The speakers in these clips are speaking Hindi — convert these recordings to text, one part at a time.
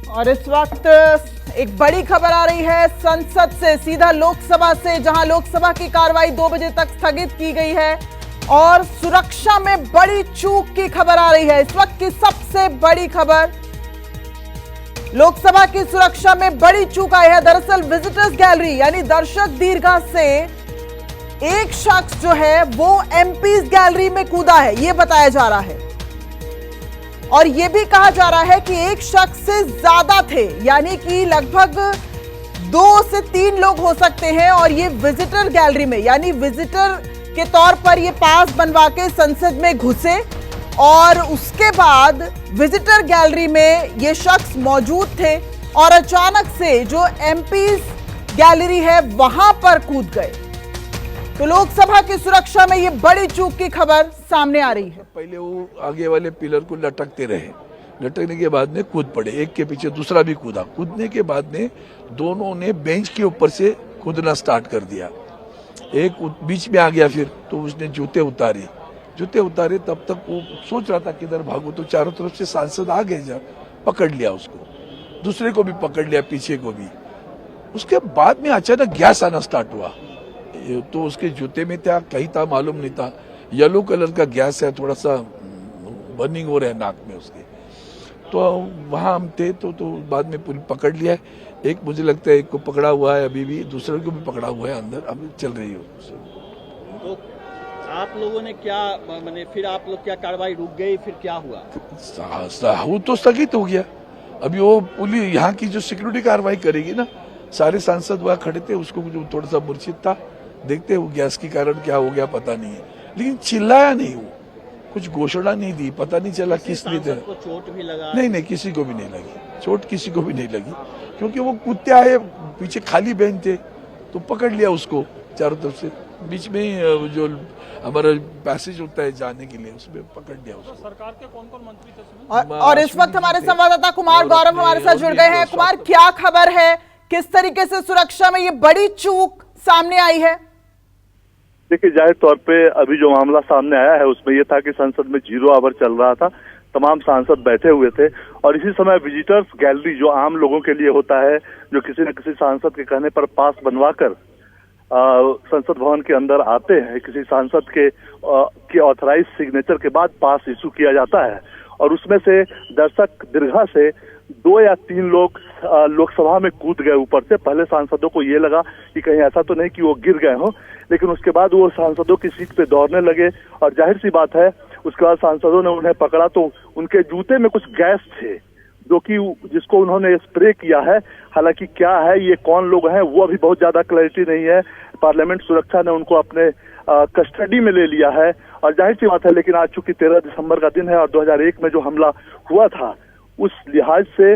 और इस वक्त एक बड़ी खबर आ रही है संसद से, सीधा लोकसभा से, जहां लोकसभा की कार्रवाई 2 बजे तक स्थगित की गई है और सुरक्षा में बड़ी चूक की खबर आ रही है। इस वक्त की सबसे बड़ी खबर, लोकसभा की सुरक्षा में बड़ी चूक आई है। दरअसल विजिटर्स गैलरी यानी दर्शक दीर्घा से एक शख्स जो है वो एमपीज गैलरी में कूदा है, यह बताया जा रहा है। और यह भी कहा जा रहा है कि एक शख्स से ज्यादा थे, यानी कि लगभग 2 से 3 लोग हो सकते हैं। और ये विजिटर गैलरी में, यानी विजिटर के तौर पर ये पास बनवा के संसद में घुसे और उसके बाद विजिटर गैलरी में ये शख्स मौजूद थे और अचानक से जो एमपीज गैलरी है वहां पर कूद गए। तो लोकसभा की सुरक्षा में ये बड़ी चूक की खबर सामने आ रही है। पहले वो आगे वाले पिलर को लटकते रहे, लटकने के बाद में कूद पड़े, एक के पीछे दूसरा भी कूदा। कूदने के बाद में दोनों ने बेंच के ऊपर से कूदना स्टार्ट कर दिया। एक बीच में आ गया, फिर तो उसने जूते उतारे। तब तक वो सोच रहा था किधर भागो, तो चारों तरफ से सांसद आ गए, जब पकड़ लिया उसको, दूसरे को भी पकड़ लिया, पीछे को भी। उसके बाद में अचानक गैस आना स्टार्ट हुआ, तो उसके जूते में था, कहीं था मालूम नहीं था। येलो कलर का गैस है, थोड़ा सा बर्निंग हो रहा है नाक में उसके। तो वहां हम थे तो बाद में पुलिस पकड़ लिया। एक मुझे लगता है एक को पकड़ा हुआ है, अभी भी दूसरे को भी पकड़ा हुआ है, अंदर अभी चल रही है। तो आप लोगों ने क्या माने, फिर आप लोग क्या कार्रवाई रुक गई, फिर क्या हुआ? वो तो स्थगित हो गया। अभी वो पुलिस यहाँ की जो सिक्योरिटी कार्रवाई करेगी ना, सारे सांसद वहाँ खड़े थे, उसको जो थोड़ा सा मूर्छित था, देखते हैं वो गैस के कारण क्या हो गया पता नहीं है, लेकिन चिल्लाया नहीं, वो कुछ घोषणा नहीं दी, पता नहीं चला किस लिए। चोट भी लगा? नहीं, किसी को भी नहीं लगी चोट, किसी को भी नहीं लगी, क्योंकि वो कूदते आए, पीछे खाली बेंच थे तो पकड़ लिया उसको चारों तरफ से। बीच में जो हमारा पैसेज होता है जाने के लिए, उसमें पकड़ लिया उसको। सरकार के कौन-कौन मंत्री थे? और इस वक्त हमारे संवाददाता कुमार गौरव हमारे साथ जुड़ गए हैं। कुमार, क्या खबर है, किस तरीके से सुरक्षा में ये बड़ी चूक सामने आई है? देखिए, जाहिर तौर पे अभी जो मामला सामने आया है उसमें यह था कि संसद में 0 आवर चल रहा था, तमाम सांसद बैठे हुए थे और इसी समय विजिटर्स गैलरी जो आम लोगों के लिए होता है, जो किसी न किसी सांसद के कहने पर पास बनवाकर संसद भवन के अंदर आते हैं, किसी सांसद के ऑथराइज सिग्नेचर के बाद पास इशू किया जाता है। और उसमें से दर्शक दीर्घा से 2 या 3 लोग लोकसभा में कूद गए ऊपर से। पहले सांसदों को ये लगा कि कहीं ऐसा तो नहीं कि वो गिर गए हों, लेकिन उसके बाद वो सांसदों की सीट पे दौड़ने लगे और जाहिर सी बात है उसके बाद सांसदों ने उन्हें पकड़ा तो उनके जूते में कुछ गैस थे, जो कि जिसको उन्होंने स्प्रे किया है। हालांकि क्या है, ये कौन लोग हैं, वो अभी बहुत ज्यादा क्लैरिटी नहीं है। पार्लियामेंट सुरक्षा ने उनको अपने कस्टडी में ले लिया है और जाहिर सी बात है, लेकिन आज चूंकि 13 दिसंबर का दिन है और 2001 में जो हमला हुआ था, उस लिहाज से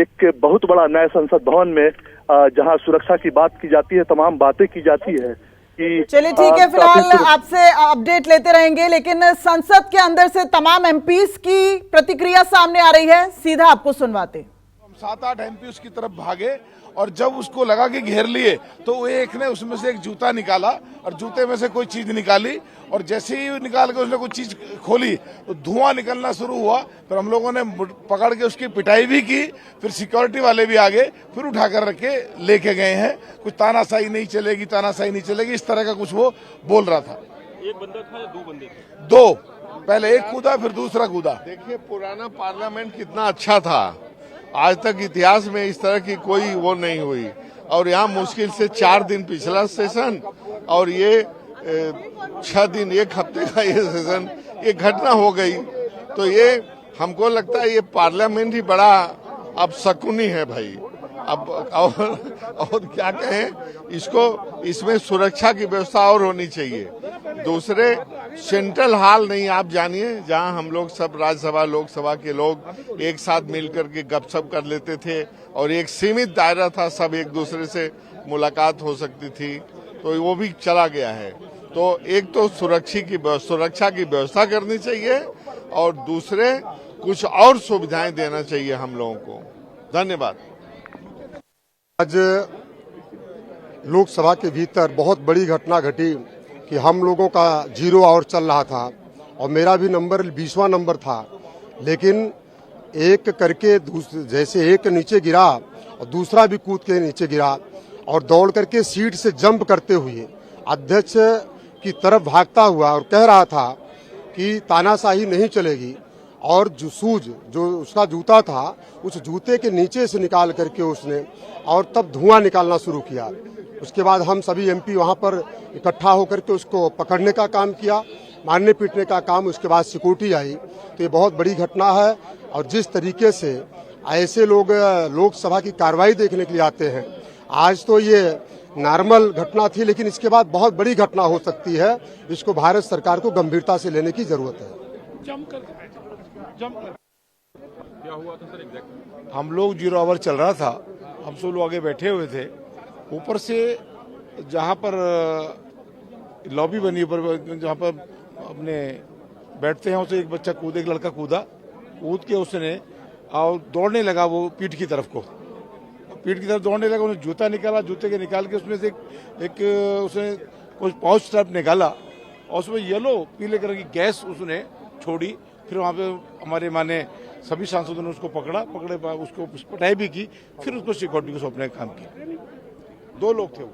एक बहुत बड़ा नया संसद भवन में जहां सुरक्षा की बात की जाती है, तमाम बातें की जाती है कि चलिए ठीक है, फिलहाल आपसे अपडेट लेते रहेंगे। लेकिन संसद के अंदर से तमाम एमपीज की प्रतिक्रिया सामने आ रही है, सीधा आपको सुनवाते। 7-8 एमपी उसकी तरफ भागे और जब उसको लगा कि घेर लिए तो एक ने उसमें से एक जूता निकाला और जूते में से कोई चीज निकाली और जैसे ही निकाल के उसने कोई चीज खोली तो धुआं निकलना शुरू हुआ। फिर हम लोगों ने पकड़ के उसकी पिटाई भी की, फिर सिक्योरिटी वाले भी आ गए, फिर उठाकर रख के लेके गए हैं। कुछ तानाशाही नहीं चलेगी, इस तरह का कुछ वो बोल रहा था। एक बंदा था या 2 बंदे थे? 2, पहले एक कूदा फिर दूसरा कूदा। देखिए, पुराना पार्लियामेंट कितना अच्छा था, आज तक इतिहास में इस तरह की कोई वो नहीं हुई। और यहाँ मुश्किल से 4 दिन पिछला सेशन और ये 6 दिन, 1 हफ्ते का ये सेशन, ये घटना हो गई। तो ये हमको लगता है ये पार्लियामेंट ही बड़ा अब शकुनी है भाई। अब और क्या कहें, इसमें सुरक्षा की व्यवस्था और होनी चाहिए। दूसरे सेंट्रल हॉल नहीं, आप जानिए, जहां हम लोग सब राज्यसभा लोकसभा के लोग एक साथ मिलकर के गपशप कर लेते थे और एक सीमित दायरा था, सब एक दूसरे से मुलाकात हो सकती थी, तो वो भी चला गया है। तो एक तो सुरक्षा की व्यवस्था करनी चाहिए और दूसरे कुछ और सुविधाएं देना चाहिए हम लोगों को। धन्यवाद। आज लोकसभा के भीतर बहुत बड़ी घटना घटी कि हम लोगों का 0 आवर चल रहा था और मेरा भी नंबर 20वां नंबर था, लेकिन एक करके जैसे एक नीचे गिरा और दूसरा भी कूद के नीचे गिरा और दौड़ करके सीट से जंप करते हुए अध्यक्ष की तरफ भागता हुआ और कह रहा था कि तानाशाही नहीं चलेगी और जो शूज जो उसका जूता था उस जूते के नीचे से निकाल करके उसने और तब धुआं निकालना शुरू किया। उसके बाद हम सभी एमपी वहां पर इकट्ठा होकर के उसको पकड़ने का काम किया, मारने पीटने का काम। उसके बाद सिक्योरिटी आई। तो ये बहुत बड़ी घटना है और जिस तरीके से ऐसे लोग लोकसभा की कार्रवाई देखने के लिए आते हैं, आज तो ये नॉर्मल घटना थी लेकिन इसके बाद बहुत बड़ी घटना हो सकती है। इसको भारत सरकार को गंभीरता से लेने की जरूरत है। क्या हुआ था सर एग्जैक्ट? हम लोग 0 आवर चल रहा था, हम सब लोग आगे बैठे हुए थे। ऊपर से जहां पर लॉबी बनी ऊपर जहां पर अपने बैठते हैं उसे एक बच्चा कूद, एक लड़का कूद के उसने और दौड़ने लगा वो पीठ की तरफ दौड़ने लगा। उसने जूता निकाला, जूते के निकाल के उसमें से एक उसने कुछ पाउच टाइप निकाला और उसमें येलो पीले कलर की गैस उसने छोड़ी। फिर वहां पे हमारे माने सभी सांसदों ने उसको पकड़े उसको पिटाई भी की, फिर उसको सिक्योरिटी को सौंपने का काम किया। 2 लोग थे वो।